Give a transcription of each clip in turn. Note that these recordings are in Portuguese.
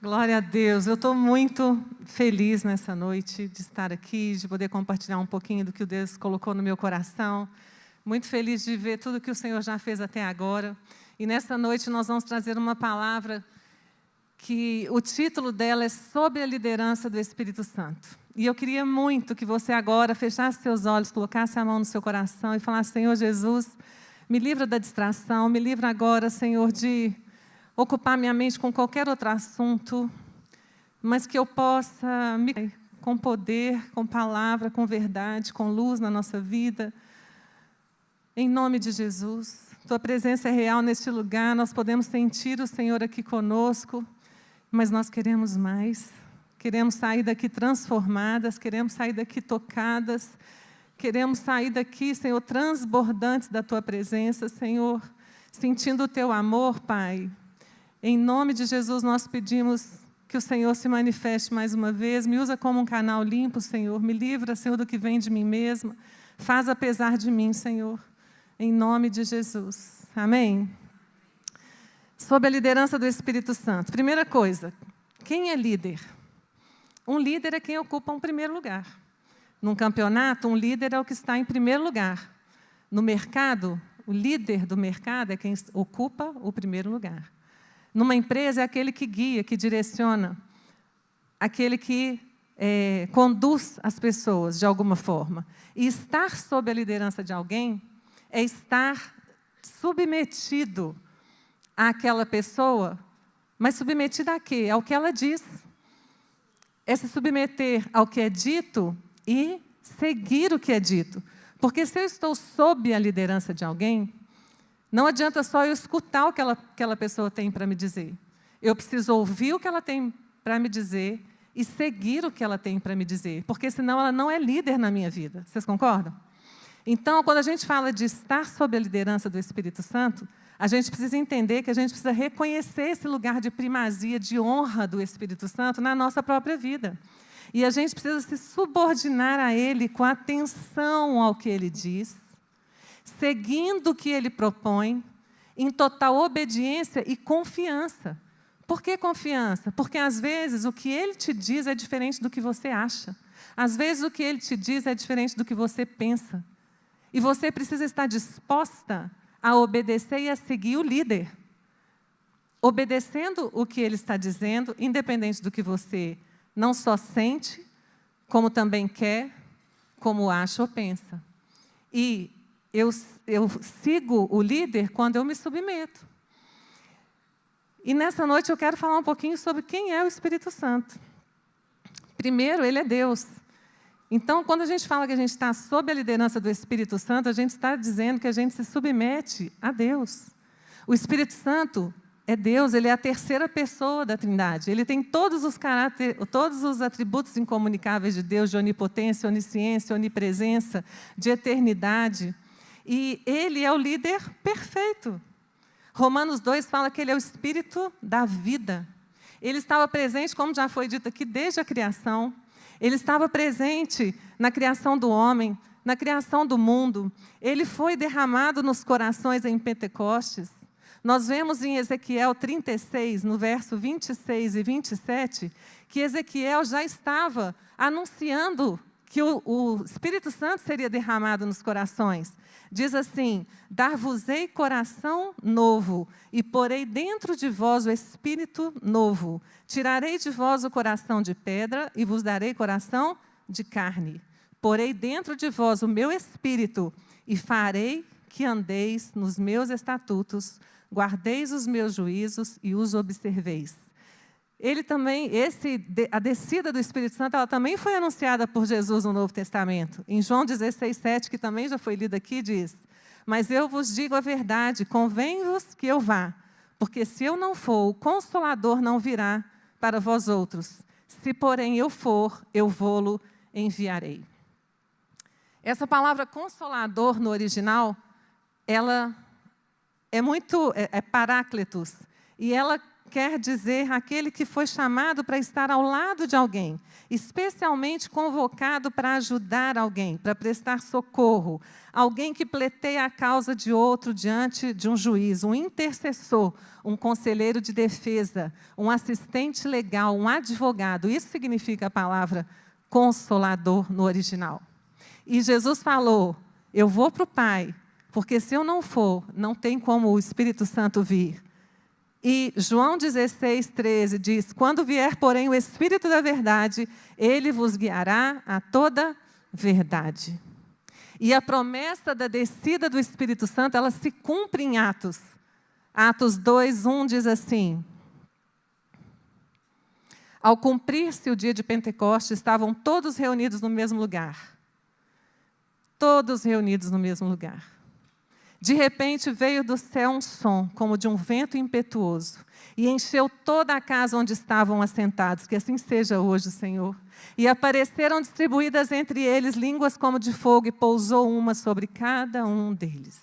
Glória a Deus. Eu estou muito feliz nessa noite de estar aqui, de poder compartilhar um pouquinho do que o Deus colocou no meu coração. Muito feliz de ver tudo que o Senhor já fez até agora. E nessa noite nós vamos trazer uma palavra que o título dela é Sobre a Liderança do Espírito Santo. E eu queria muito que você agora fechasse seus olhos, colocasse a mão no seu coração e falasse: Senhor Jesus, me livra da distração, me livra agora, Senhor, de ocupar minha mente com qualquer outro assunto, mas que eu possa, com poder, com palavra, com verdade, com luz na nossa vida. Em nome de Jesus, Tua presença é real neste lugar, nós podemos sentir o Senhor aqui conosco, mas nós queremos mais. Queremos sair daqui transformadas, queremos sair daqui tocadas, queremos sair daqui, Senhor, transbordantes da Tua presença, Senhor, sentindo o Teu amor, Pai. Em nome de Jesus, nós pedimos que o Senhor se manifeste mais uma vez, me usa como um canal limpo, Senhor, me livra, Senhor, do que vem de mim mesma, faz apesar de mim, Senhor, em nome de Jesus. Amém? Sob a liderança do Espírito Santo. Primeira coisa, quem é líder? Um líder é quem ocupa um primeiro lugar. Num campeonato, um líder é o que está em primeiro lugar. No mercado, o líder do mercado é quem ocupa o primeiro lugar. Numa empresa, é aquele que guia, que direciona, aquele que conduz as pessoas de alguma forma. E estar sob a liderança de alguém é estar submetido àquela pessoa, mas submetido a quê? Ao que ela diz. É se submeter ao que é dito e seguir o que é dito. Porque se eu estou sob a liderança de alguém, não adianta só eu escutar o que aquela pessoa tem para me dizer. Eu preciso ouvir o que ela tem para me dizer e seguir o que ela tem para me dizer, porque senão ela não é líder na minha vida. Vocês concordam? Então, quando a gente fala de estar sob a liderança do Espírito Santo, a gente precisa entender que a gente precisa reconhecer esse lugar de primazia, de honra do Espírito Santo na nossa própria vida. E a gente precisa se subordinar a Ele com atenção ao que Ele diz, seguindo o que Ele propõe, em total obediência e confiança. Por que confiança? Porque, às vezes, o que Ele te diz é diferente do que você acha. Às vezes, o que Ele te diz é diferente do que você pensa. E você precisa estar disposta a obedecer e a seguir o líder. Obedecendo o que Ele está dizendo, independente do que você não só sente, como também quer, como acha ou pensa. E eu sigo o líder quando eu me submeto. E nessa noite eu quero falar um pouquinho sobre quem é o Espírito Santo. Primeiro, Ele é Deus. Então, quando a gente fala que a gente está sob a liderança do Espírito Santo, a gente está dizendo que a gente se submete a Deus. O Espírito Santo é Deus, Ele é a terceira pessoa da Trindade. Ele tem todos os atributos incomunicáveis de Deus, de onipotência, onisciência, onipresença, de eternidade. E Ele é o líder perfeito. Romanos 2 fala que Ele é o Espírito da vida. Ele estava presente, como já foi dito aqui, desde a criação. Ele estava presente na criação do homem, na criação do mundo. Ele foi derramado nos corações em Pentecostes. Nós vemos em Ezequiel 36, no verso 26 e 27, que Ezequiel já estava anunciando que o Espírito Santo seria derramado nos corações. Diz assim: dar-vos-ei coração novo, e porei dentro de vós o espírito novo. Tirarei de vós o coração de pedra, e vos darei coração de carne. Porei dentro de vós o meu espírito, e farei que andeis nos meus estatutos, guardeis os meus juízos e os observeis. Ele também, a descida do Espírito Santo, ela também foi anunciada por Jesus no Novo Testamento. Em João 16, 7, que também já foi lido aqui, diz: mas eu vos digo a verdade, convém-vos que eu vá, porque se eu não for, o Consolador não virá para vós outros. Se, porém, eu for, eu vô-lo enviarei. Essa palavra Consolador, no original, ela é paráclitos, e ela quer dizer aquele que foi chamado para estar ao lado de alguém, especialmente convocado para ajudar alguém, para prestar socorro, alguém que pleiteia a causa de outro diante de um juiz, um intercessor, um conselheiro de defesa, um assistente legal, um advogado. Isso significa a palavra consolador no original. E Jesus falou: eu vou para o Pai, porque se eu não for, não tem como o Espírito Santo vir. E João 16:13 diz: quando vier, porém, o Espírito da verdade, ele vos guiará a toda verdade. E a promessa da descida do Espírito Santo, ela se cumpre em Atos. Atos 2:1 diz assim: ao cumprir-se o dia de Pentecostes, estavam todos reunidos no mesmo lugar. Todos reunidos no mesmo lugar. De repente veio do céu um som, como de um vento impetuoso, e encheu toda a casa onde estavam assentados. Que assim seja hoje, Senhor. E apareceram distribuídas entre eles línguas como de fogo, e pousou uma sobre cada um deles.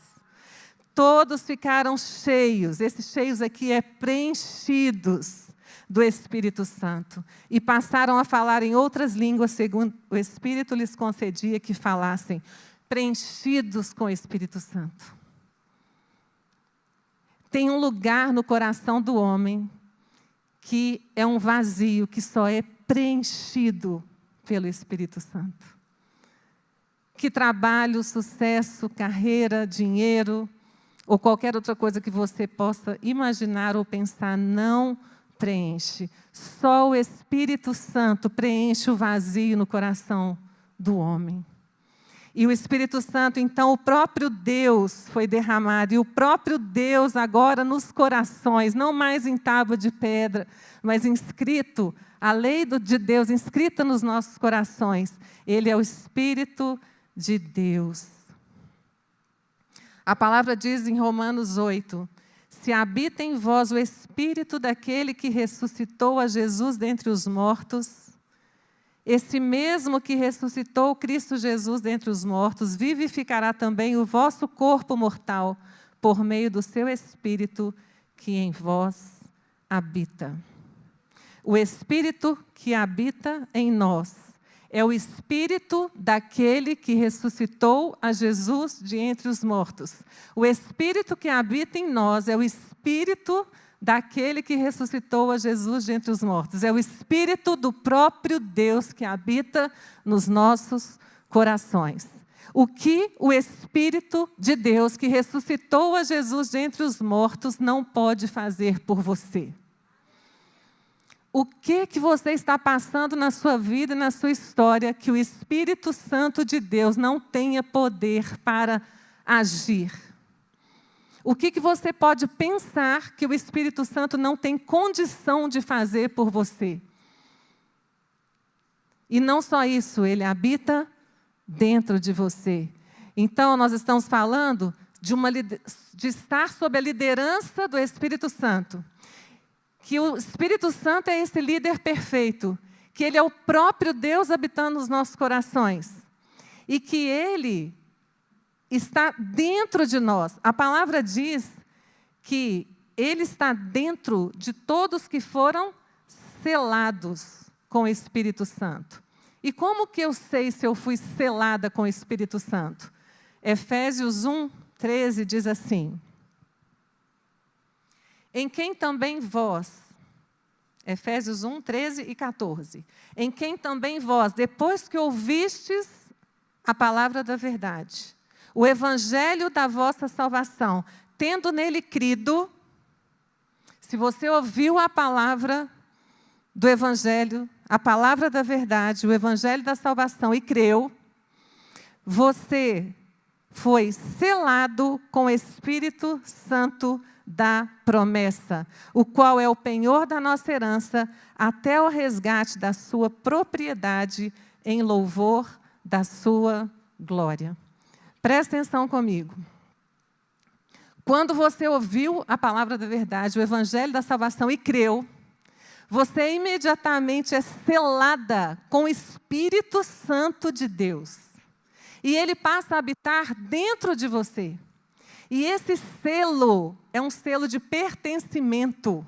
Todos ficaram cheios, esses cheios aqui é preenchidos do Espírito Santo, e passaram a falar em outras línguas, segundo o Espírito lhes concedia que falassem, preenchidos com o Espírito Santo. Tem um lugar no coração do homem que é um vazio, que só é preenchido pelo Espírito Santo. Que trabalho, sucesso, carreira, dinheiro, ou qualquer outra coisa que você possa imaginar ou pensar, não preenche. Só o Espírito Santo preenche o vazio no coração do homem. E o Espírito Santo, então, o próprio Deus foi derramado. E o próprio Deus agora nos corações, não mais em tábua de pedra, mas inscrito, a lei de Deus inscrita nos nossos corações. Ele é o Espírito de Deus. A palavra diz em Romanos 8, se habita em vós o Espírito daquele que ressuscitou a Jesus dentre os mortos, esse mesmo que ressuscitou Cristo Jesus dentre os mortos, vivificará também o vosso corpo mortal, por meio do seu Espírito que em vós habita. O Espírito que habita em nós é o Espírito daquele que ressuscitou a Jesus de entre os mortos. O Espírito que habita em nós é o Espírito daquele que ressuscitou a Jesus de entre os mortos. É o Espírito do próprio Deus que habita nos nossos corações. O que o Espírito de Deus que ressuscitou a Jesus de entre os mortos não pode fazer por você? O que você está passando na sua vida e na sua história que o Espírito Santo de Deus não tenha poder para agir? O que você pode pensar que o Espírito Santo não tem condição de fazer por você? E não só isso, ele habita dentro de você. Então, nós estamos falando de estar sob a liderança do Espírito Santo. Que o Espírito Santo é esse líder perfeito, que ele é o próprio Deus habitando nos nossos corações. E que ele está dentro de nós. A palavra diz que ele está dentro de todos que foram selados com o Espírito Santo. E como que eu sei se eu fui selada com o Espírito Santo? Efésios 1:13 diz assim: em quem também vós, Efésios 1:13 e 14, em quem também vós, depois que ouvistes a palavra da verdade, o evangelho da vossa salvação, tendo nele crido, se você ouviu a palavra do evangelho, a palavra da verdade, o evangelho da salvação e creu, você foi selado com o Espírito Santo da promessa, o qual é o penhor da nossa herança, até o resgate da sua propriedade, em louvor da sua glória. Presta atenção comigo. Quando você ouviu a palavra da verdade, o evangelho da salvação e creu, você imediatamente é selada com o Espírito Santo de Deus. E ele passa a habitar dentro de você. E esse selo é um selo de pertencimento.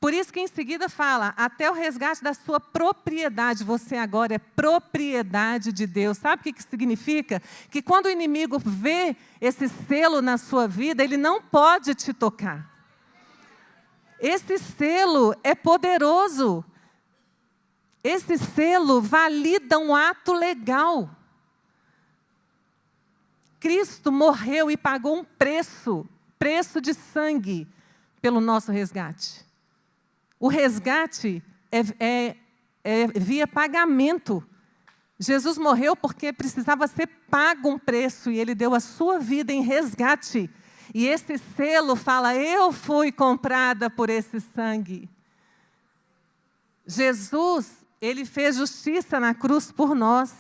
Por isso que em seguida fala, até o resgate da sua propriedade. Você agora é propriedade de Deus. Sabe o que isso significa? Que quando o inimigo vê esse selo na sua vida, ele não pode te tocar. Esse selo é poderoso. Esse selo valida um ato legal. Cristo morreu e pagou um preço de sangue pelo nosso resgate. O resgate é via pagamento. Jesus morreu porque precisava ser pago um preço e Ele deu a sua vida em resgate. E esse selo fala, eu fui comprada por esse sangue. Jesus, Ele fez justiça na cruz por nós.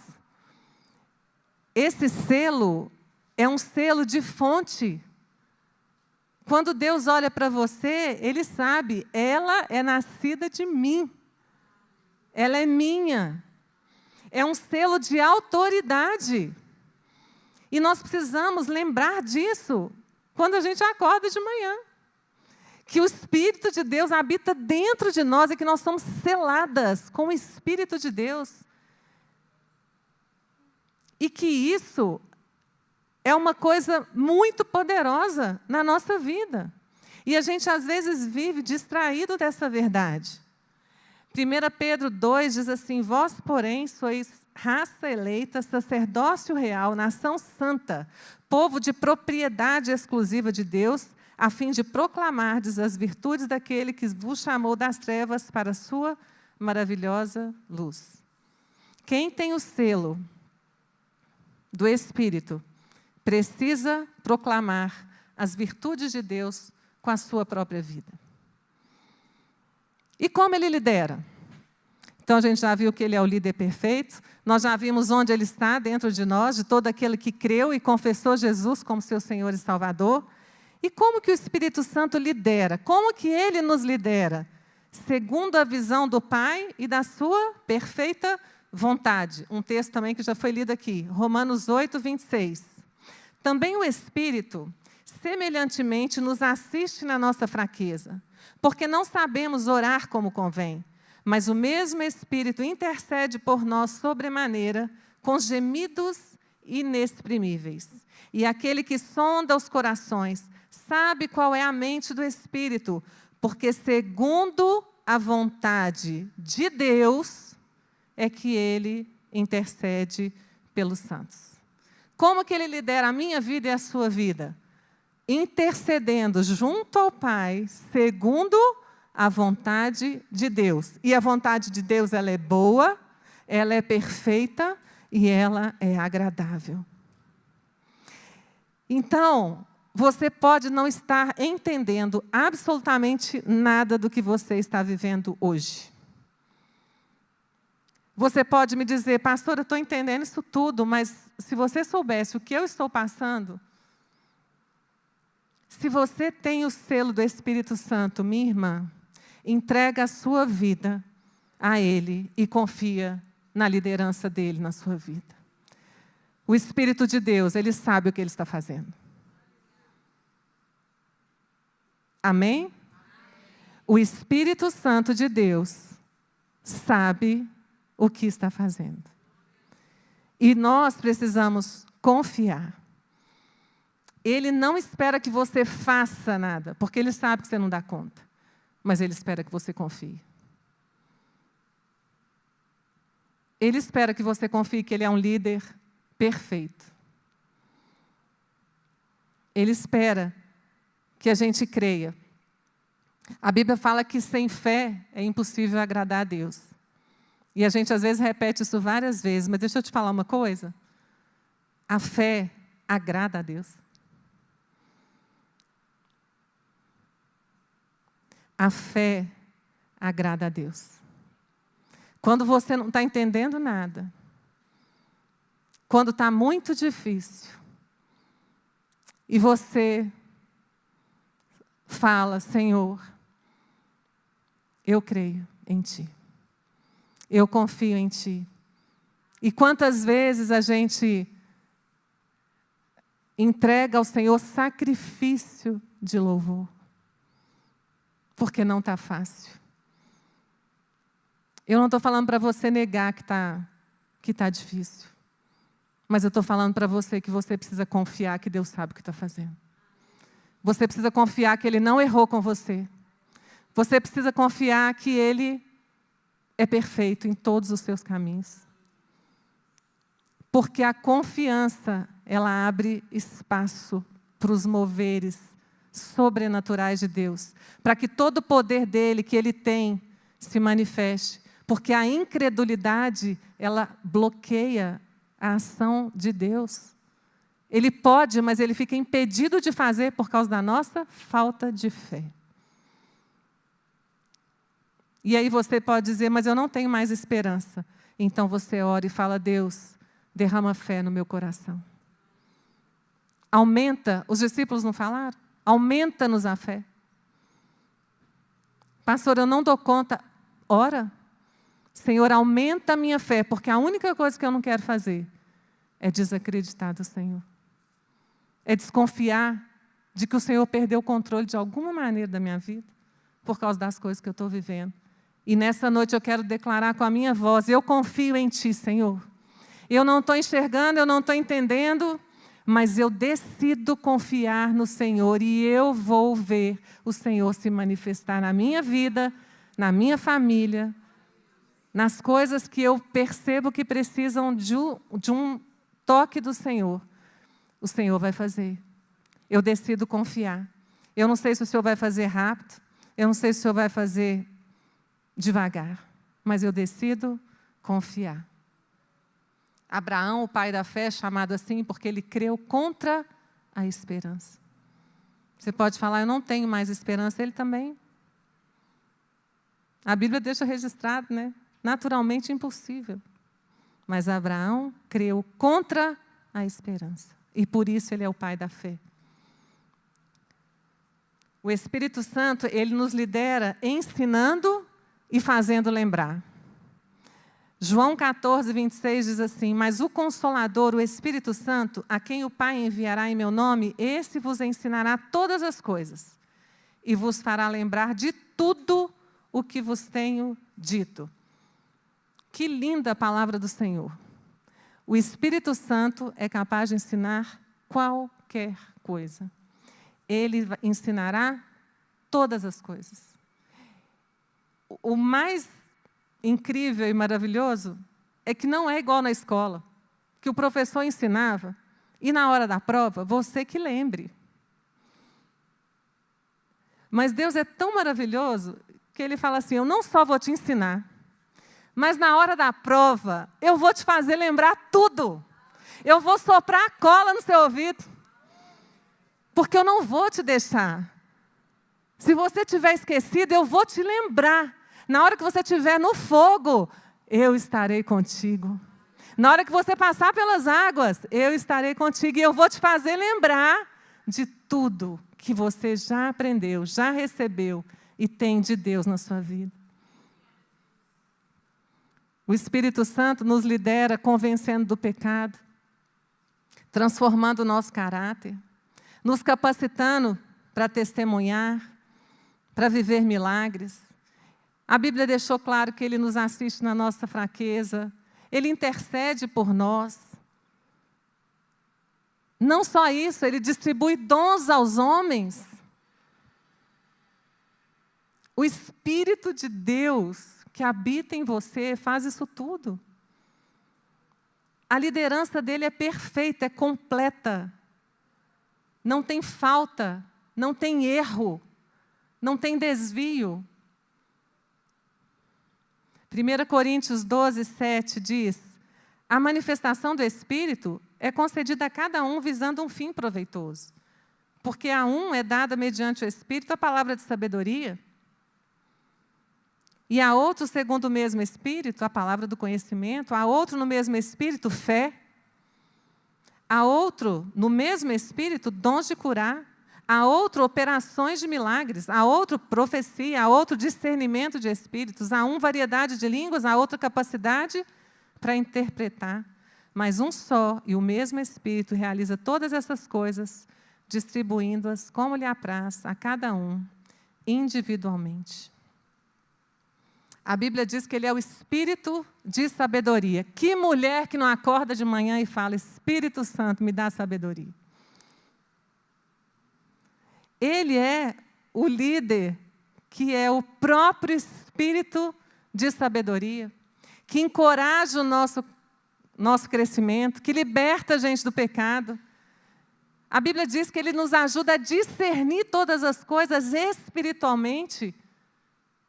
Esse selo é um selo de fonte. Quando Deus olha para você, Ele sabe, ela é nascida de mim. Ela é minha. É um selo de autoridade. E nós precisamos lembrar disso quando a gente acorda de manhã. Que o Espírito de Deus habita dentro de nós e que nós somos seladas com o Espírito de Deus. E que isso é uma coisa muito poderosa na nossa vida. E a gente, às vezes, vive distraído dessa verdade. 1 Pedro 2 diz assim, vós, porém, sois raça eleita, sacerdócio real, nação santa, povo de propriedade exclusiva de Deus, a fim de proclamardes as virtudes daquele que vos chamou das trevas para a sua maravilhosa luz. Quem tem o selo do Espírito precisa proclamar as virtudes de Deus com a sua própria vida. E como Ele lidera? Então, a gente já viu que Ele é o líder perfeito, nós já vimos onde Ele está dentro de nós, de todo aquele que creu e confessou Jesus como seu Senhor e Salvador. E como que o Espírito Santo lidera? Como que Ele nos lidera? Segundo a visão do Pai e da sua perfeita vontade. Um texto também que já foi lido aqui, Romanos 8, 26. Também o Espírito, semelhantemente, nos assiste na nossa fraqueza, porque não sabemos orar como convém, mas o mesmo Espírito intercede por nós sobremaneira, com gemidos inexprimíveis. E aquele que sonda os corações sabe qual é a mente do Espírito, porque segundo a vontade de Deus é que Ele intercede pelos santos. Como que Ele lidera a minha vida e a sua vida? Intercedendo junto ao Pai, segundo a vontade de Deus. E a vontade de Deus, ela é boa, ela é perfeita e ela é agradável. Então, você pode não estar entendendo absolutamente nada do que você está vivendo hoje. Você pode me dizer, pastor, eu estou entendendo isso tudo, mas se você soubesse o que eu estou passando, se você tem o selo do Espírito Santo, minha irmã, entrega a sua vida a Ele e confia na liderança dEle na sua vida. O Espírito de Deus, Ele sabe o que Ele está fazendo. Amém? O Espírito Santo de Deus sabe o que está fazendo. E nós precisamos confiar. Ele não espera que você faça nada, porque Ele sabe que você não dá conta. Mas Ele espera que você confie. Ele espera que você confie que Ele é um líder perfeito. Ele espera que a gente creia. A Bíblia fala que sem fé é impossível agradar a Deus. E a gente às vezes repete isso várias vezes, mas deixa eu te falar uma coisa. A fé agrada a Deus. A fé agrada a Deus. Quando você não está entendendo nada, quando está muito difícil, e você fala, Senhor, eu creio em Ti. Eu confio em Ti. E quantas vezes a gente entrega ao Senhor sacrifício de louvor. porque não está fácil. Eu não estou falando para você negar que tá difícil. Mas eu estou falando para você que você precisa confiar que Deus sabe o que está fazendo. Você precisa confiar que Ele não errou com você. Você precisa confiar que Ele é perfeito em todos os seus caminhos. Porque a confiança, ela abre espaço para os moveres sobrenaturais de Deus. Para que todo o poder dEle, que Ele tem, se manifeste. Porque a incredulidade, ela bloqueia a ação de Deus. Ele pode, mas Ele fica impedido de fazer por causa da nossa falta de fé. E aí você pode dizer, mas eu não tenho mais esperança. Então você ora e fala, Deus, derrama fé no meu coração. Aumenta, os discípulos não falaram? Aumenta-nos a fé. Pastor, eu não dou conta. Ora, Senhor, aumenta a minha fé, porque a única coisa que eu não quero fazer é desacreditar do Senhor. É desconfiar de que o Senhor perdeu o controle de alguma maneira da minha vida, por causa das coisas que eu estou vivendo. E nessa noite eu quero declarar com a minha voz, eu confio em Ti, Senhor. Eu não estou enxergando, eu não estou entendendo, mas eu decido confiar no Senhor e eu vou ver o Senhor se manifestar na minha vida, na minha família, nas coisas que eu percebo que precisam de um toque do Senhor. O Senhor vai fazer. Eu decido confiar. Eu não sei se o Senhor vai fazer rápido, eu não sei se o Senhor vai fazer devagar, mas eu decido confiar. Abraão, o pai da fé, é chamado assim porque ele creu contra a esperança. Você pode falar, eu não tenho mais esperança, ele também. A Bíblia deixa registrado, né? Naturalmente impossível. Mas Abraão creu contra a esperança. E por isso ele é o pai da fé. O Espírito Santo, ele nos lidera ensinando e fazendo lembrar. João 14, 26 diz assim, mas o Consolador, o Espírito Santo, a quem o Pai enviará em meu nome, esse vos ensinará todas as coisas e vos fará lembrar de tudo o que vos tenho dito. Que linda a palavra do Senhor. O Espírito Santo é capaz de ensinar qualquer coisa. Ele ensinará todas as coisas. O mais incrível e maravilhoso é que não é igual na escola, que o professor ensinava e na hora da prova, você que lembre. Mas Deus é tão maravilhoso que Ele fala assim, eu não só vou te ensinar, mas na hora da prova, eu vou te fazer lembrar tudo. Eu vou soprar a cola no seu ouvido. Porque eu não vou te deixar. Se você tiver esquecido, eu vou te lembrar. Na hora que você estiver no fogo, eu estarei contigo. Na hora que você passar pelas águas, eu estarei contigo. E eu vou te fazer lembrar de tudo que você já aprendeu, já recebeu e tem de Deus na sua vida. O Espírito Santo nos lidera convencendo do pecado, transformando o nosso caráter, nos capacitando para testemunhar, para viver milagres. A Bíblia deixou claro que Ele nos assiste na nossa fraqueza, Ele intercede por nós. Não só isso, Ele distribui dons aos homens. O Espírito de Deus que habita em você faz isso tudo. A liderança dele é perfeita, é completa. Não tem falta, não tem erro, não tem desvio. 1 Coríntios 12, 7 diz, a manifestação do Espírito é concedida a cada um visando um fim proveitoso. Porque a um é dada mediante o Espírito a palavra de sabedoria, e a outro, segundo o mesmo Espírito, a palavra do conhecimento, a outro no mesmo Espírito, fé, a outro, no mesmo Espírito, dons de curar, a outro, operações de milagres, a outro, profecia, a outro, discernimento de espíritos, a um, variedade de línguas, a outra, capacidade para interpretar. Mas um só e o mesmo Espírito realiza todas essas coisas, distribuindo-as como lhe apraz a cada um, individualmente. A Bíblia diz que ele é o espírito de sabedoria. Que mulher que não acorda de manhã e fala, Espírito Santo, me dá sabedoria. Ele é o líder, que é o próprio espírito de sabedoria, que encoraja o nosso crescimento, que liberta a gente do pecado. A Bíblia diz que ele nos ajuda a discernir todas as coisas espiritualmente.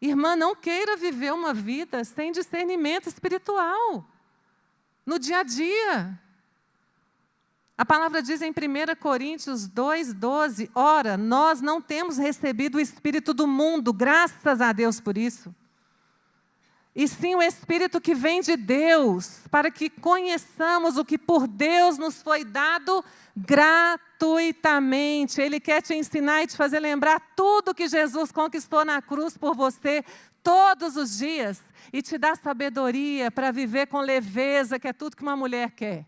Irmã, não queira viver uma vida sem discernimento espiritual, no dia a dia. A palavra diz em 1 Coríntios 2:12, ora, nós não temos recebido o Espírito do mundo, graças a Deus por isso. E sim o Espírito que vem de Deus, para que conheçamos o que por Deus nos foi dado gratuitamente. Ele quer te ensinar e te fazer lembrar tudo que Jesus conquistou na cruz por você, todos os dias. E te dar sabedoria para viver com leveza, que é tudo que uma mulher quer.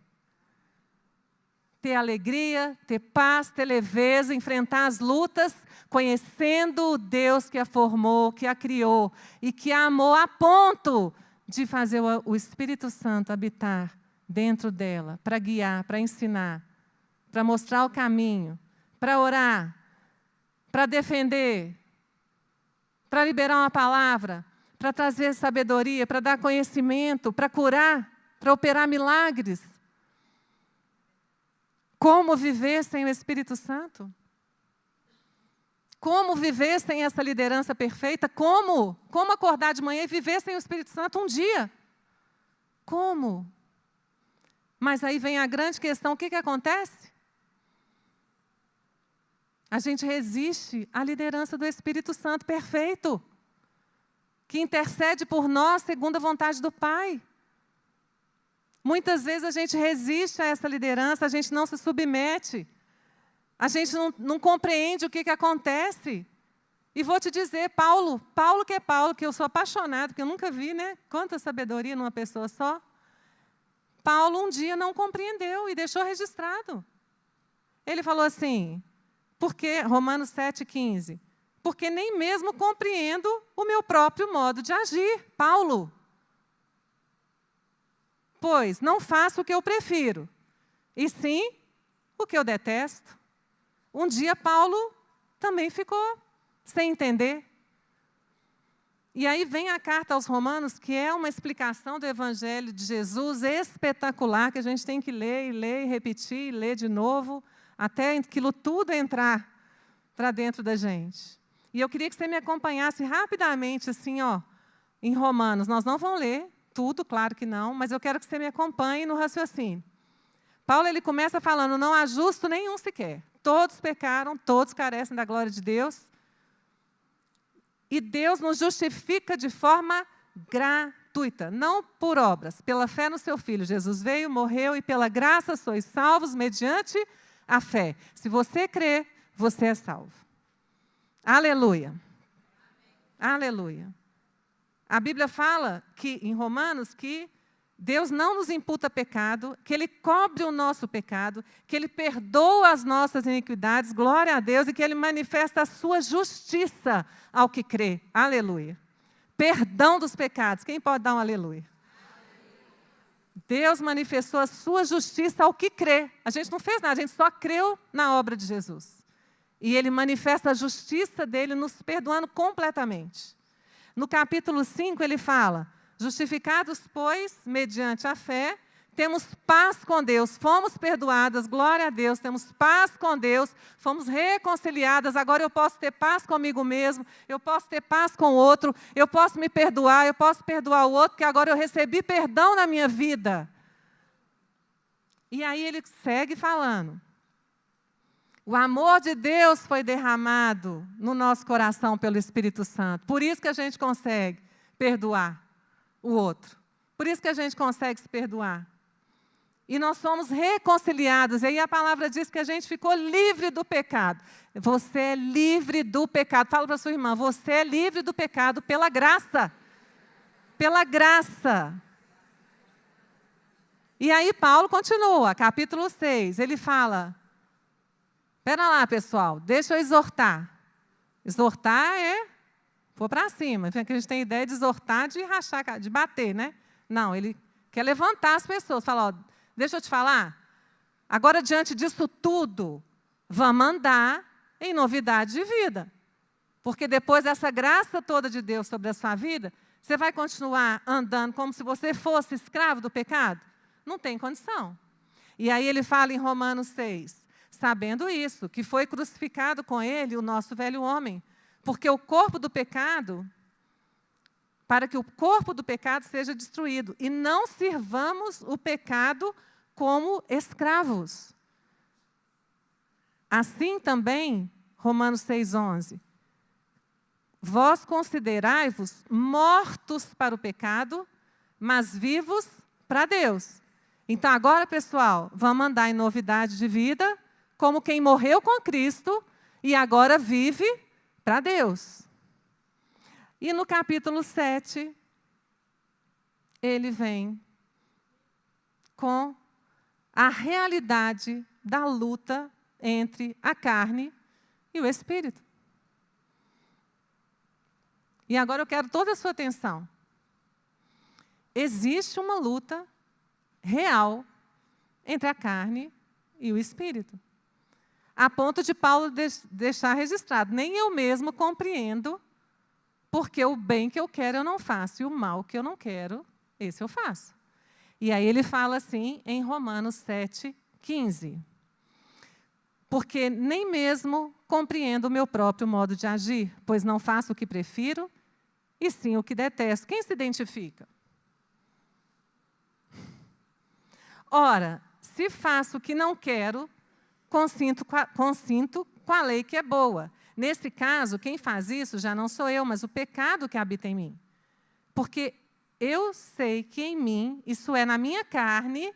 Ter alegria, ter paz, ter leveza, enfrentar as lutas, conhecendo o Deus que a formou, que a criou e que a amou a ponto de fazer o Espírito Santo habitar dentro dela, para guiar, para ensinar, para mostrar o caminho, para orar, para defender, para liberar uma palavra, para trazer sabedoria, para dar conhecimento, para curar, para operar milagres. Como viver sem o Espírito Santo? Como viver sem essa liderança perfeita? Como? Como acordar de manhã e viver sem o Espírito Santo um dia? Como? Mas aí vem a grande questão, o que acontece? A gente resiste à liderança do Espírito Santo perfeito, que intercede por nós segundo a vontade do Pai. Muitas vezes a gente resiste a essa liderança, a gente não se submete. A gente não compreende o que acontece. E vou te dizer, Paulo que eu sou apaixonado, porque eu nunca vi, né? Quanta sabedoria numa pessoa só. Paulo um dia não compreendeu e deixou registrado. Ele falou assim, porque, Romanos 7,15, porque nem mesmo compreendo o meu próprio modo de agir, Paulo. Pois não faço o que eu prefiro, e sim o que eu detesto. Um dia Paulo também ficou sem entender. E aí vem a carta aos Romanos, que é uma explicação do Evangelho de Jesus espetacular, que a gente tem que ler e repetir, e ler de novo, até aquilo tudo entrar para dentro da gente. E eu queria que você me acompanhasse rapidamente, assim, em Romanos. Nós não vamos ler tudo, claro que não, mas eu quero que você me acompanhe no raciocínio. Paulo, ele começa falando, não há justo nenhum sequer. Todos pecaram, todos carecem da glória de Deus. E Deus nos justifica de forma gratuita, não por obras, pela fé no seu Filho. Jesus veio, morreu e pela graça sois salvos mediante a fé. Se você crê, você é salvo. Aleluia. Aleluia. A Bíblia fala que, em Romanos, que Deus não nos imputa pecado, que Ele cobre o nosso pecado, que Ele perdoa as nossas iniquidades, glória a Deus, e que Ele manifesta a sua justiça ao que crê. Aleluia. Perdão dos pecados. Quem pode dar um aleluia? Deus manifestou a sua justiça ao que crê. A gente não fez nada, a gente só creu na obra de Jesus. E Ele manifesta a justiça dEle nos perdoando completamente. No capítulo 5 ele fala, justificados, pois, mediante a fé, temos paz com Deus, fomos perdoadas, glória a Deus, temos paz com Deus, fomos reconciliadas, agora eu posso ter paz comigo mesmo, eu posso ter paz com o outro, eu posso me perdoar, eu posso perdoar o outro, porque agora eu recebi perdão na minha vida. E aí ele segue falando. O amor de Deus foi derramado no nosso coração pelo Espírito Santo. Por isso que a gente consegue perdoar o outro. Por isso que a gente consegue se perdoar. E nós somos reconciliados. E aí a palavra diz que a gente ficou livre do pecado. Você é livre do pecado. Fala para a sua irmã, você é livre do pecado pela graça. Pela graça. E aí Paulo continua, capítulo 6, ele fala... Espera lá, pessoal, deixa eu exortar. Exortar é pôr para cima. A gente tem ideia de exortar, de rachar, de bater, né? Não, ele quer levantar as pessoas. Fala, ó, deixa eu te falar. Agora, diante disso tudo, vamos andar em novidade de vida. Porque depois dessa graça toda de Deus sobre a sua vida, você vai continuar andando como se você fosse escravo do pecado? Não tem condição. E aí ele fala em Romanos 6, sabendo isso, que foi crucificado com ele o nosso velho homem, porque o corpo do pecado, para que o corpo do pecado seja destruído, e não sirvamos o pecado como escravos. Assim também, Romanos 6,11, vós considerai-vos mortos para o pecado, mas vivos para Deus. Então agora, pessoal, vamos andar em novidade de vida, como quem morreu com Cristo e agora vive para Deus. E no capítulo 7, ele vem com a realidade da luta entre a carne e o espírito. E agora eu quero toda a sua atenção. Existe uma luta real entre a carne e o espírito. A ponto de Paulo deixar registrado, nem eu mesmo compreendo, porque o bem que eu quero eu não faço, e o mal que eu não quero, esse eu faço. E aí ele fala assim em Romanos 7,15. Porque nem mesmo compreendo o meu próprio modo de agir, pois não faço o que prefiro, e sim o que detesto. Quem se identifica? Ora, se faço o que não quero, consinto com a lei que é boa. Nesse caso, quem faz isso já não sou eu, mas o pecado que habita em mim. Porque eu sei que em mim, isso é, na minha carne,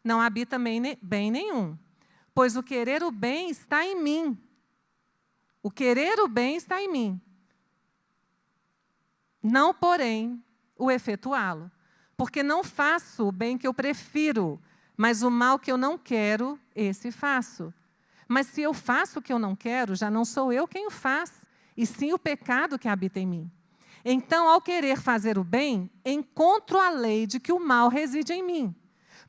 não habita bem nenhum. Pois o querer o bem está em mim. O querer o bem está em mim. Não, porém, o efetuá-lo. Porque não faço o bem que eu prefiro, mas o mal que eu não quero, esse faço. Mas se eu faço o que eu não quero, já não sou eu quem o faz, e sim o pecado que habita em mim. Então, ao querer fazer o bem, encontro a lei de que o mal reside em mim.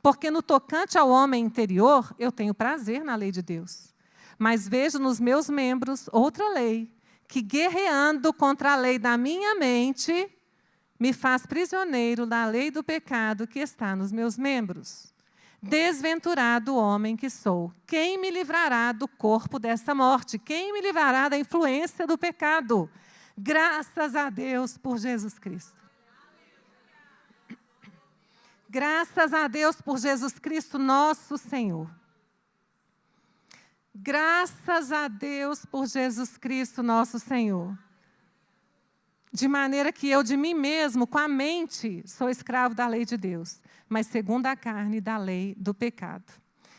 Porque no tocante ao homem interior, eu tenho prazer na lei de Deus. Mas vejo nos meus membros outra lei, que guerreando contra a lei da minha mente, me faz prisioneiro da lei do pecado que está nos meus membros. Desventurado homem que sou, quem me livrará do corpo dessa morte? Quem me livrará da influência do pecado? Graças a Deus por Jesus Cristo. Graças a Deus por Jesus Cristo, nosso Senhor. Graças a Deus por Jesus Cristo, nosso Senhor. De maneira que eu, de mim mesmo, com a mente, sou escravo da lei de Deus, mas segundo a carne, da lei do pecado.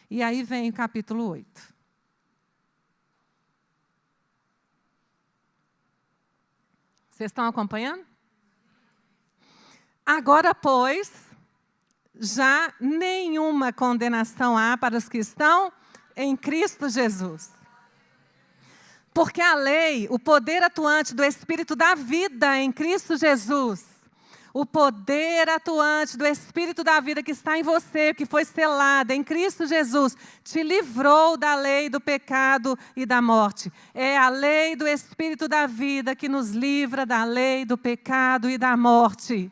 E aí vem o capítulo 8. Vocês estão acompanhando? Agora, pois, já nenhuma condenação há para os que estão em Cristo Jesus. Porque a lei, o poder atuante do Espírito da vida em Cristo Jesus, o poder atuante do Espírito da vida que está em você, que foi selado em Cristo Jesus, te livrou da lei do pecado e da morte. É a lei do Espírito da vida que nos livra da lei do pecado e da morte.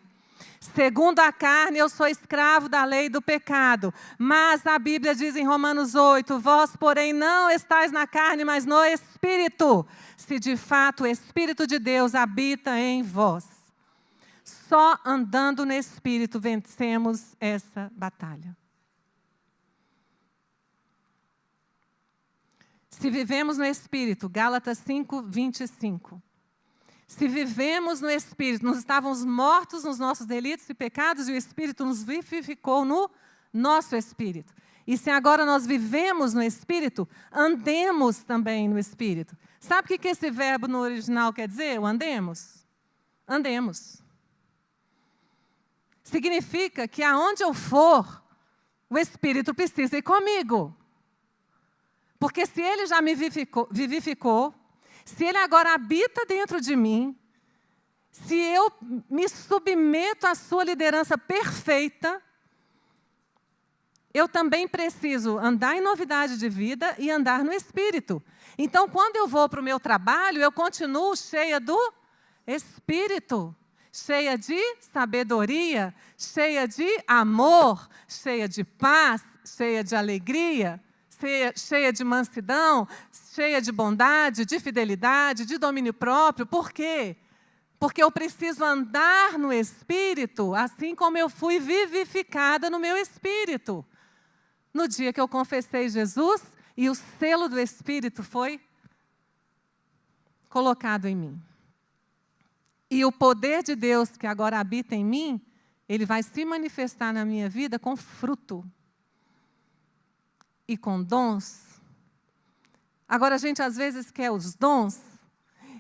Segundo a carne, eu sou escravo da lei do pecado. Mas a Bíblia diz em Romanos 8, vós, porém, não estáis na carne, mas no Espírito, se de fato o Espírito de Deus habita em vós. Só andando no Espírito vencemos essa batalha. Se vivemos no Espírito, Gálatas 5, 25. Se vivemos no Espírito, nós estávamos mortos nos nossos delitos e pecados, e o Espírito nos vivificou no nosso Espírito. E se agora nós vivemos no Espírito, andemos também no Espírito. Sabe o que esse verbo no original quer dizer? O andemos? Andemos. Significa que aonde eu for, o Espírito precisa ir comigo. Porque se Ele já me vivificou, se Ele agora habita dentro de mim, se eu me submeto à sua liderança perfeita, eu também preciso andar em novidade de vida e andar no Espírito. Então, quando eu vou para o meu trabalho, eu continuo cheia do Espírito, cheia de sabedoria, cheia de amor, cheia de paz, cheia de alegria, cheia de mansidão, cheia de bondade, de fidelidade, de domínio próprio. Por quê? Porque eu preciso andar no Espírito, assim como eu fui vivificada no meu Espírito. No dia que eu confessei Jesus e o selo do Espírito foi colocado em mim. E o poder de Deus que agora habita em mim, ele vai se manifestar na minha vida com fruto e com dons. Agora, a gente às vezes quer os dons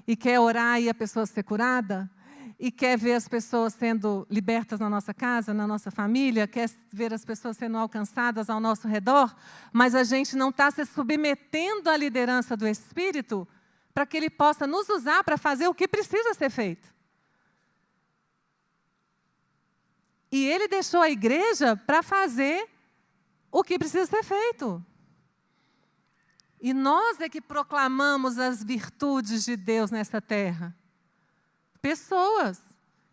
e quer orar e a pessoa ser curada, e quer ver as pessoas sendo libertas na nossa casa, na nossa família, quer ver as pessoas sendo alcançadas ao nosso redor, mas a gente não está se submetendo à liderança do Espírito para que Ele possa nos usar para fazer o que precisa ser feito. E Ele deixou a igreja para fazer o que precisa ser feito. E nós é que proclamamos as virtudes de Deus nessa terra. Pessoas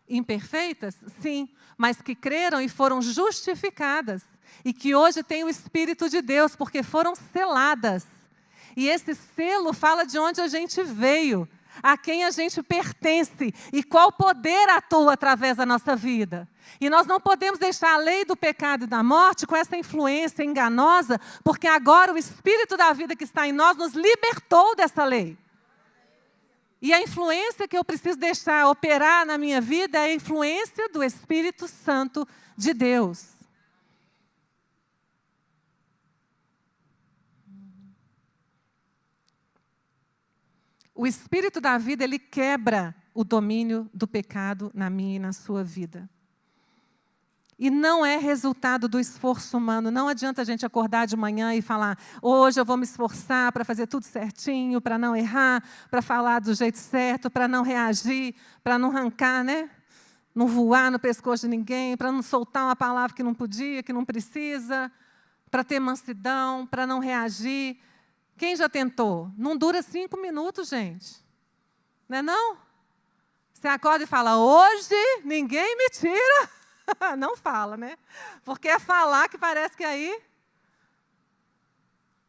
imperfeitas, sim, mas que creram e foram justificadas. E que hoje têm o Espírito de Deus, porque foram seladas. E esse selo fala de onde a gente veio, a quem a gente pertence e qual poder atua através da nossa vida. E nós não podemos deixar a lei do pecado e da morte com essa influência enganosa, porque agora o Espírito da vida que está em nós nos libertou dessa lei. E a influência que eu preciso deixar operar na minha vida é a influência do Espírito Santo de Deus. O Espírito da vida, ele quebra o domínio do pecado na minha e na sua vida. E não é resultado do esforço humano. Não adianta a gente acordar de manhã e falar, hoje eu vou me esforçar para fazer tudo certinho, para não errar, para falar do jeito certo, para não reagir, para não arrancar, né? Não voar no pescoço de ninguém, para não soltar uma palavra que não podia, que não precisa, para ter mansidão, para não reagir. Quem já tentou? Não dura 5 minutos, gente. Não é não? Você acorda e fala, hoje ninguém me tira. Não fala, né? Porque é falar que parece que aí...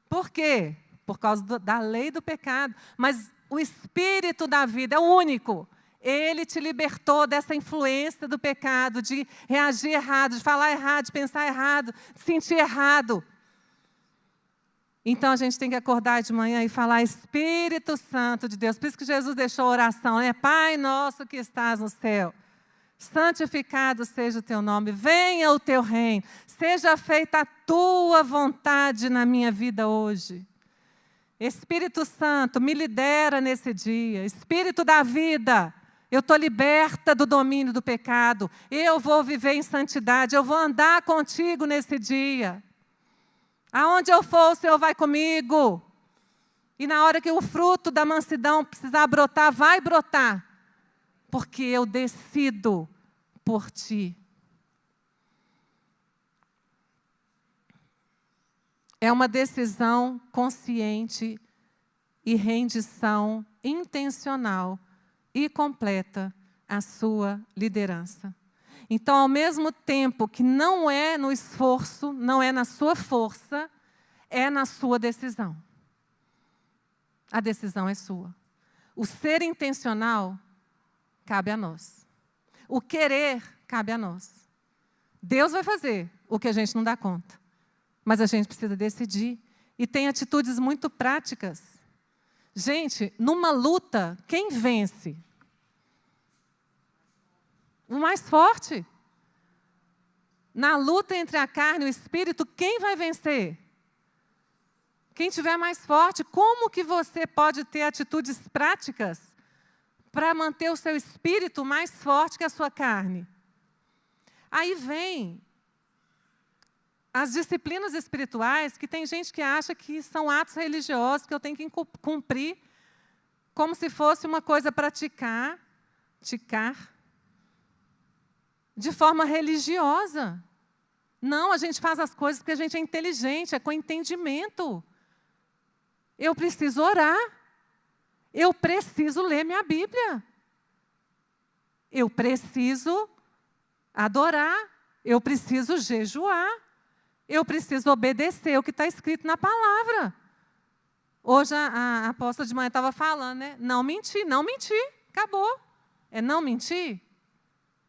Por quê? Por causa da lei do pecado. Mas o Espírito da vida é o único. Ele te libertou dessa influência do pecado, de reagir errado, de falar errado, de pensar errado, de sentir errado. Então, a gente tem que acordar de manhã e falar, Espírito Santo de Deus. Por isso que Jesus deixou a oração, né? Pai nosso que estás no céu, santificado seja o teu nome, venha o teu reino, seja feita a tua vontade na minha vida hoje. Espírito Santo, me lidera nesse dia. Espírito da vida, eu estou liberta do domínio do pecado. Eu vou viver em santidade, eu vou andar contigo nesse dia. Aonde eu for, o Senhor vai comigo. E na hora que o fruto da mansidão precisar brotar, vai brotar. Porque eu decido por ti. É uma decisão consciente e rendição intencional e completa à sua liderança. Então, ao mesmo tempo que não é no esforço, não é na sua força, é na sua decisão. A decisão é sua. O ser intencional cabe a nós. O querer cabe a nós. Deus vai fazer o que a gente não dá conta. Mas a gente precisa decidir. E tem atitudes muito práticas. Gente, numa luta, quem vence? O mais forte. Na luta entre a carne e o espírito, quem vai vencer? Quem tiver mais forte. Como que você pode ter atitudes práticas para manter o seu espírito mais forte que a sua carne? Aí vem as disciplinas espirituais, que tem gente que acha que são atos religiosos que eu tenho que cumprir como se fosse uma coisa para ticar, de forma religiosa. Não, a gente faz as coisas porque a gente é inteligente, é com entendimento. Eu preciso orar. Eu preciso ler minha Bíblia. Eu preciso adorar. Eu preciso jejuar. Eu preciso obedecer o que está escrito na palavra. Hoje a apóstola de manhã estava falando, né? Não mentir, não mentir. Acabou. É não mentir?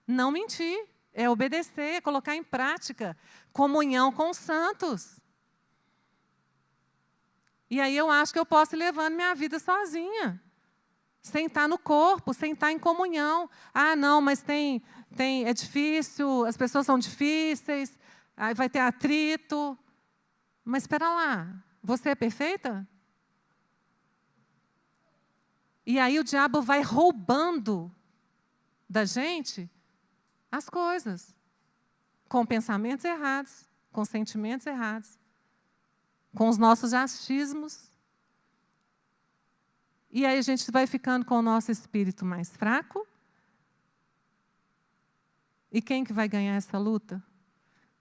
Não mentir. É obedecer, é colocar em prática. Comunhão com os santos. E aí eu acho que eu posso ir levando minha vida sozinha. Sem estar no corpo, sem estar em comunhão. Ah, não, mas é difícil, as pessoas são difíceis, aí vai ter atrito. Mas espera lá, você é perfeita? E aí o diabo vai roubando da gente as coisas. Com pensamentos errados, com sentimentos errados, com os nossos achismos. E aí a gente vai ficando com o nosso espírito mais fraco. E quem que vai ganhar essa luta?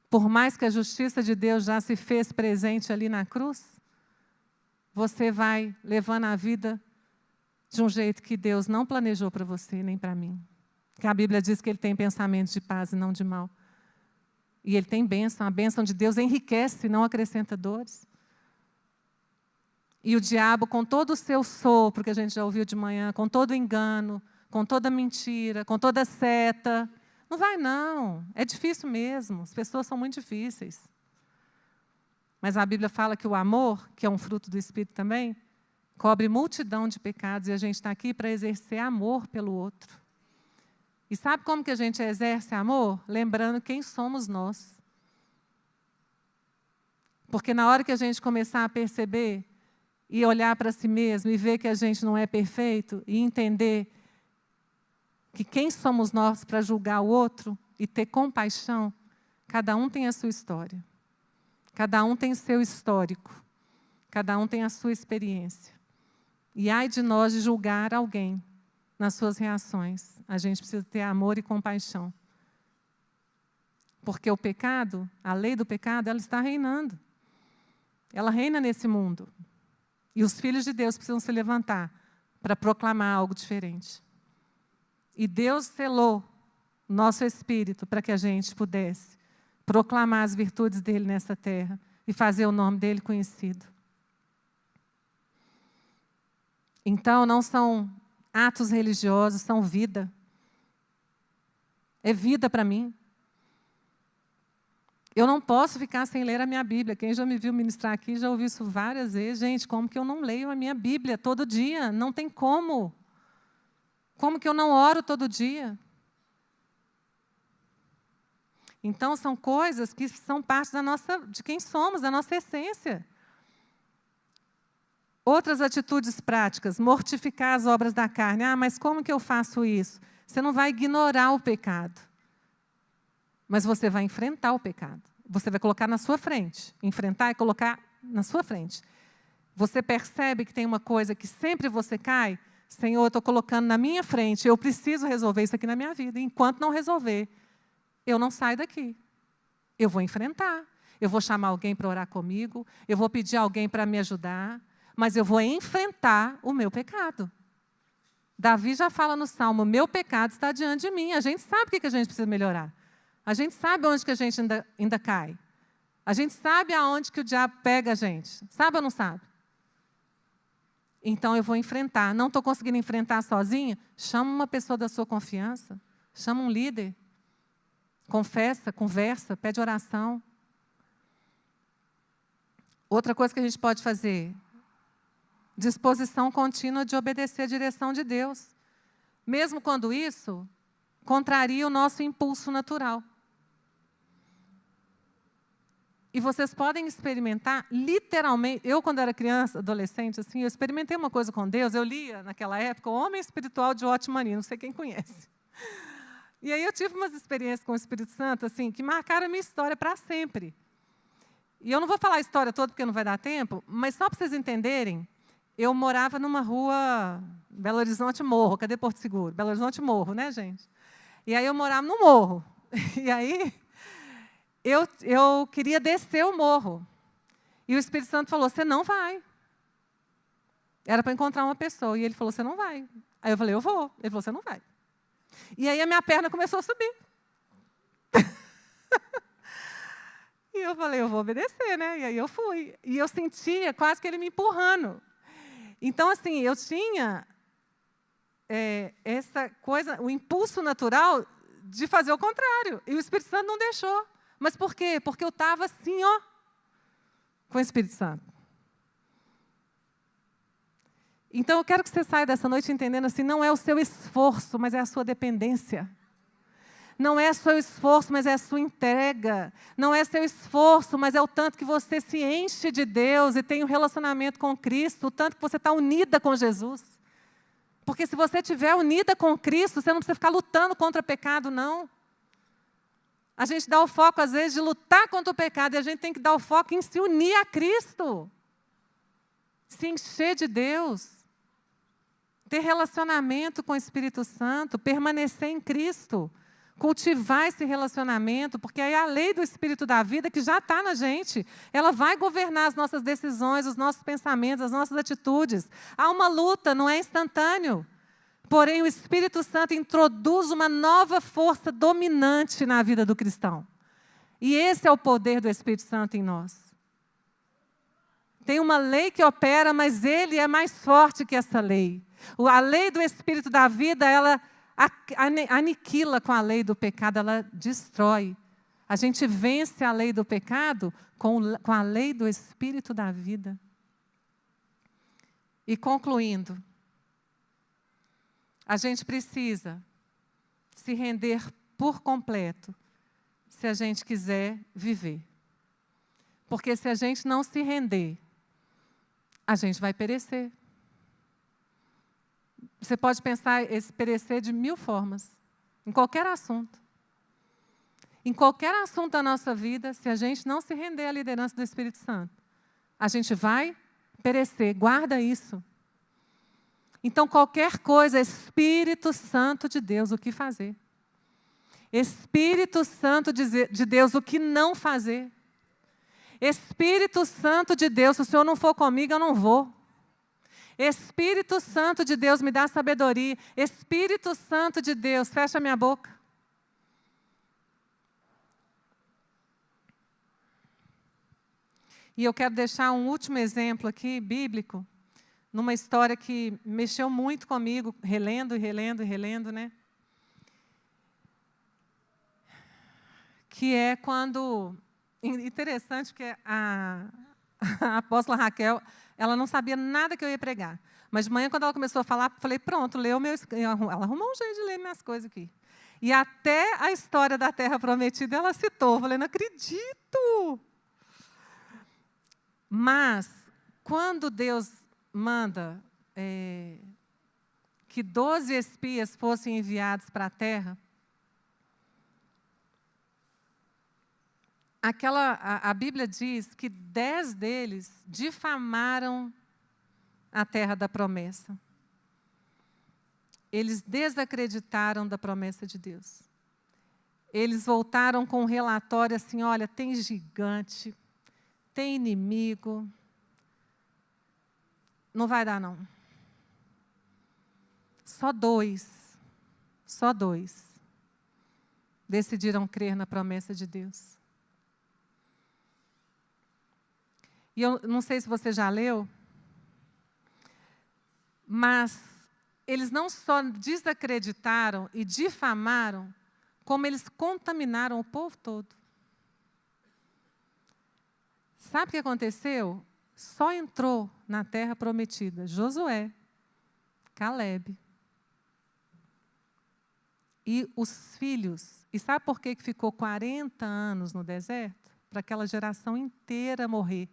Por mais que a justiça de Deus já se fez presente ali na cruz, você vai levando a vida de um jeito que Deus não planejou para você, nem para mim. Que a Bíblia diz que Ele tem pensamentos de paz e não de mal. E Ele tem bênção. A bênção de Deus enriquece, não acrescenta dores. E o diabo, com todo o seu sopro, que a gente já ouviu de manhã, com todo o engano, com toda a mentira, com toda a seta, não vai não. É difícil mesmo. As pessoas são muito difíceis. Mas a Bíblia fala que o amor, que é um fruto do Espírito também, cobre multidão de pecados. E a gente está aqui para exercer amor pelo outro. E sabe como que a gente exerce amor? Lembrando quem somos nós. Porque na hora que a gente começar a perceber e olhar para si mesmo e ver que a gente não é perfeito e entender que quem somos nós para julgar o outro e ter compaixão, cada um tem a sua história. Cada um tem o seu histórico. Cada um tem a sua experiência. E ai de nós de julgar alguém nas suas reações. A gente precisa ter amor e compaixão. Porque o pecado, a lei do pecado, ela está reinando. Ela reina nesse mundo. E os filhos de Deus precisam se levantar para proclamar algo diferente. E Deus selou nosso espírito para que a gente pudesse proclamar as virtudes dele nessa terra e fazer o nome dele conhecido. Então, não são atos religiosos, são vida. É vida para mim. Eu não posso ficar sem ler a minha Bíblia. Quem já me viu ministrar aqui já ouviu isso várias vezes. Gente, como que eu não leio a minha Bíblia todo dia? Não tem como. Como que eu não oro todo dia? Então, são coisas que são parte de quem somos, da nossa essência. Outras atitudes práticas, mortificar as obras da carne. Ah, mas como que eu faço isso? Você não vai ignorar o pecado. Mas você vai enfrentar o pecado. Você vai colocar na sua frente. Enfrentar e colocar na sua frente. Você percebe que tem uma coisa que sempre você cai? Senhor, eu estou colocando na minha frente. Eu preciso resolver isso aqui na minha vida. Enquanto não resolver, eu não saio daqui. Eu vou enfrentar. Eu vou chamar alguém para orar comigo. Eu vou pedir alguém para me ajudar. Mas eu vou enfrentar o meu pecado. Davi já fala no Salmo, meu pecado está diante de mim. A gente sabe o que a gente precisa melhorar. A gente sabe onde que a gente ainda cai. A gente sabe aonde que o diabo pega a gente. Sabe ou não sabe? Então eu vou enfrentar. Não estou conseguindo enfrentar sozinha? Chama uma pessoa da sua confiança. Chama um líder. Confessa, conversa, pede oração. Outra coisa que a gente pode fazer, disposição contínua de obedecer a direção de Deus. Mesmo quando isso contraria o nosso impulso natural. E vocês podem experimentar, literalmente, eu quando era criança, adolescente, assim, eu experimentei uma coisa com Deus, eu lia naquela época, O Homem Espiritual de Otmani, não sei quem conhece. E aí eu tive umas experiências com o Espírito Santo, assim, que marcaram a minha história para sempre. E eu não vou falar a história toda porque não vai dar tempo, mas só para vocês entenderem, eu morava numa rua, Belo Horizonte Morro. Cadê Porto Seguro? Belo Horizonte Morro, né, gente? E aí eu morava no morro. E aí eu queria descer o morro. E o Espírito Santo falou, você não vai. Era para encontrar uma pessoa. E ele falou, você não vai. Aí eu falei, eu vou. Ele falou, você não vai. E aí a minha perna começou a subir. E eu falei, eu vou obedecer, né? E aí eu fui. E eu sentia quase que ele me empurrando. Então, assim, eu tinha essa coisa, o impulso natural de fazer o contrário. E o Espírito Santo não deixou. Mas por quê? Porque eu estava assim, ó, com o Espírito Santo. Então, eu quero que você saia dessa noite entendendo assim, não é o seu esforço, mas é a sua dependência. Não é seu esforço, mas é a sua entrega. Não é seu esforço, mas é o tanto que você se enche de Deus e tem um relacionamento com Cristo, o tanto que você está unida com Jesus. Porque se você estiver unida com Cristo, você não precisa ficar lutando contra o pecado, não. A gente dá o foco, às vezes, de lutar contra o pecado, e a gente tem que dar o foco em se unir a Cristo. Se encher de Deus. Ter relacionamento com o Espírito Santo, permanecer em Cristo. Cultivar esse relacionamento, porque aí a lei do Espírito da vida, que já está na gente, ela vai governar as nossas decisões, os nossos pensamentos, as nossas atitudes. Há uma luta, não é instantâneo. Porém, o Espírito Santo introduz uma nova força dominante na vida do cristão. E esse é o poder do Espírito Santo em nós. Tem uma lei que opera, mas ele é mais forte que essa lei. A lei do Espírito da vida, ela aniquila com a lei do pecado, ela destrói. A gente vence a lei do pecado com a lei do Espírito da vida. E concluindo, a gente precisa se render por completo se a gente quiser viver. Porque se a gente não se render, a gente vai perecer. Você pode pensar esse perecer de 1000 formas, em qualquer assunto. Em qualquer assunto da nossa vida, se a gente não se render à liderança do Espírito Santo, a gente vai perecer. Guarda isso. Então, qualquer coisa, Espírito Santo de Deus, o que fazer? Espírito Santo de Deus, o que não fazer? Espírito Santo de Deus, se o Senhor não for comigo, eu não vou. Espírito Santo de Deus, me dá sabedoria. Espírito Santo de Deus, fecha minha boca. E eu quero deixar um último exemplo aqui, bíblico, numa história que mexeu muito comigo, relendo, né? Que é quando... Interessante que a apóstola Raquel, ela não sabia nada que eu ia pregar. Mas de manhã, quando ela começou a falar, eu falei, pronto, leu meu... Ela arrumou um jeito de ler minhas coisas aqui. E até a história da Terra Prometida, ela citou. Eu falei, não acredito! Mas, quando Deus manda que 12 espias fossem enviados para a terra, a Bíblia diz que 10 deles difamaram a terra da promessa. Eles desacreditaram da promessa de Deus. Eles voltaram com um relatório assim, olha, tem gigante, tem inimigo, não vai dar não. Só dois decidiram crer na promessa de Deus. E eu não sei se você já leu, mas eles não só desacreditaram e difamaram, como eles contaminaram o povo todo. Sabe o que aconteceu? Só entrou na terra prometida Josué, Caleb e os filhos. E sabe por que ficou 40 anos no deserto? Para aquela geração inteira morrer.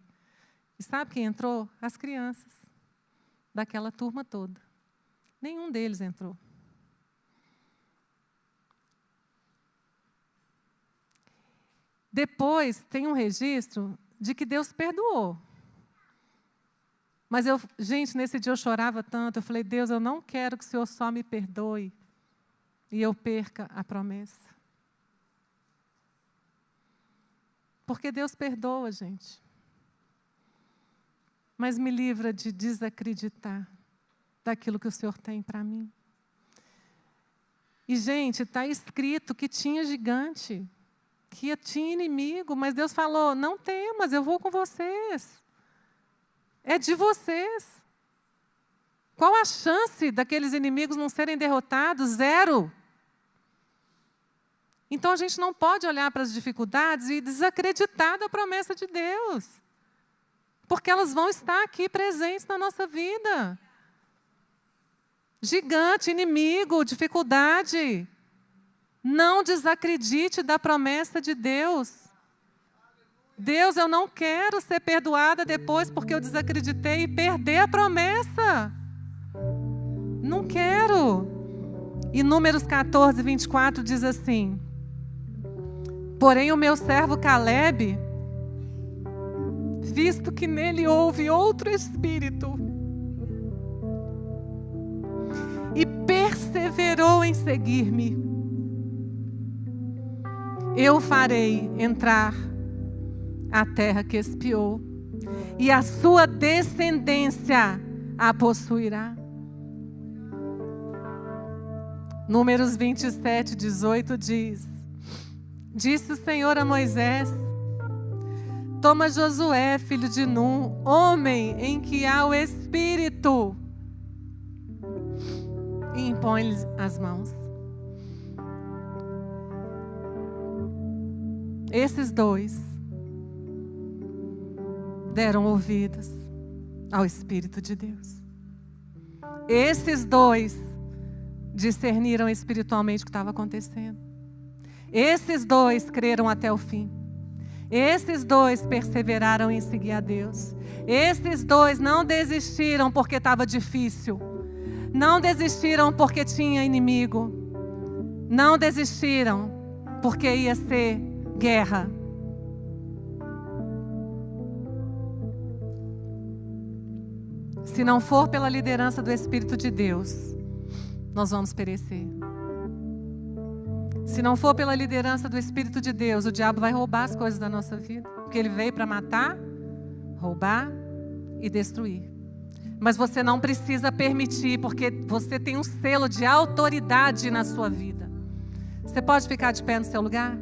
E sabe quem entrou? As crianças daquela turma toda. Nenhum deles entrou. Depois tem um registro de que Deus perdoou. Mas, gente, nesse dia eu chorava tanto. Eu falei, Deus, eu não quero que o Senhor só me perdoe e eu perca a promessa. Porque Deus perdoa, gente. Mas me livra de desacreditar daquilo que o Senhor tem para mim. E, gente, está escrito que tinha gigante, que tinha inimigo, mas Deus falou, não temas, eu vou com vocês. É de vocês. Qual a chance daqueles inimigos não serem derrotados? 0. Então, a gente não pode olhar para as dificuldades e desacreditar da promessa de Deus. Porque elas vão estar aqui presentes na nossa vida. Gigante, inimigo, dificuldade. Não desacredite da promessa de Deus. Deus, eu não quero ser perdoada depois porque eu desacreditei e perder a promessa. Não quero. E Números 14, 24 diz assim: porém o meu servo Caleb, visto que nele houve outro espírito, e perseverou em seguir-me, eu farei entrar a terra que espiou, e a sua descendência a possuirá. Números 27, 18 diz: disse o Senhor a Moisés: toma Josué, filho de Num, homem em que há o Espírito, e impõe-lhe as mãos. Esses dois deram ouvidos ao Espírito de Deus. Esses dois discerniram espiritualmente o que estava acontecendo. Esses dois creram até o fim. Esses dois perseveraram em seguir a Deus. Esses dois não desistiram porque estava difícil. Não desistiram porque tinha inimigo. Não desistiram porque ia ser guerra. Se não for pela liderança do Espírito de Deus, nós vamos perecer. Se não for pela liderança do Espírito de Deus, o diabo vai roubar as coisas da nossa vida. Porque ele veio para matar, roubar e destruir. Mas você não precisa permitir, porque você tem um selo de autoridade na sua vida. Você pode ficar de pé no seu lugar?